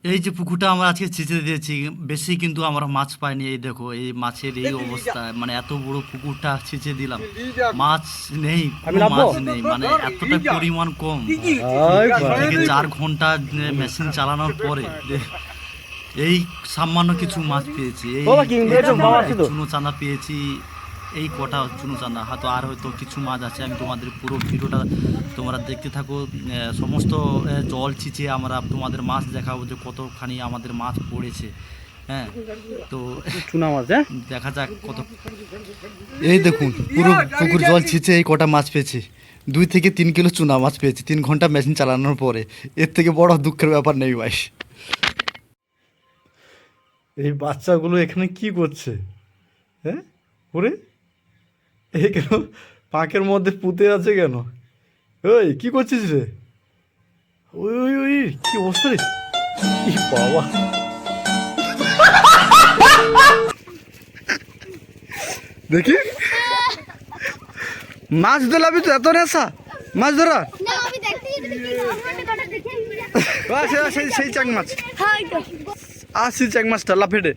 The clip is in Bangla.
এই যে পুকুরটা আমরা আজকে ছেঁচে দিয়েছি, বেশি কিন্তু আমরা মাছ পাইনি। এই দেখো এই মাছের এই অবস্থা, মানে এত বড় পুকুরটা ছেঁচে দিলাম, মাছ নেই, কোনো মাছ নেই, মানে এতটা পরিমাণ কম। থেকে 4 ঘন্টা মেশিন চালানোর পরে এই সামান্য কিছু মাছ পেয়েছি। এই চুনো চাঁদা পেয়েছি, এই কটা চুনো চাঁদা, হয়তো আর হয়তো কিছু মাছ আছে। আমি তোমাদের পুরো ভিডিওটা তোমরা দেখতে থাকো। সমস্ত জল ছিঁচে আমরা তোমাদের মাছ দেখাবো যে কতখানি আমাদের মাছ পড়েছে। হ্যাঁ, তো চুনা মাছ দেখা যাক কত। এই দেখুন পুরো পুকুর জল ছিঁচে এই কটা মাছ পেয়েছি, 2 থেকে 3 কিলো চুনা মাছ পেয়েছি 3 ঘন্টা মেশিন চালানোর পরে। এর থেকে বড় দুঃখের ব্যাপার নেই ভাই। এই বাচ্চাগুলো এখানে কি করছে? হ্যাঁ, ওরে এই কেন পাঁকের মধ্যে পুঁতে আছে কেন? ওই কি করছিস রে? ওই ওই ওই কি অবস্থা রে! ই বাবা, দেখি মাছ ধরলাবি তো, এত নেশা মাছ ধরা? সেই চাং মাছ, আসি চাং মাছটা লাফেটে।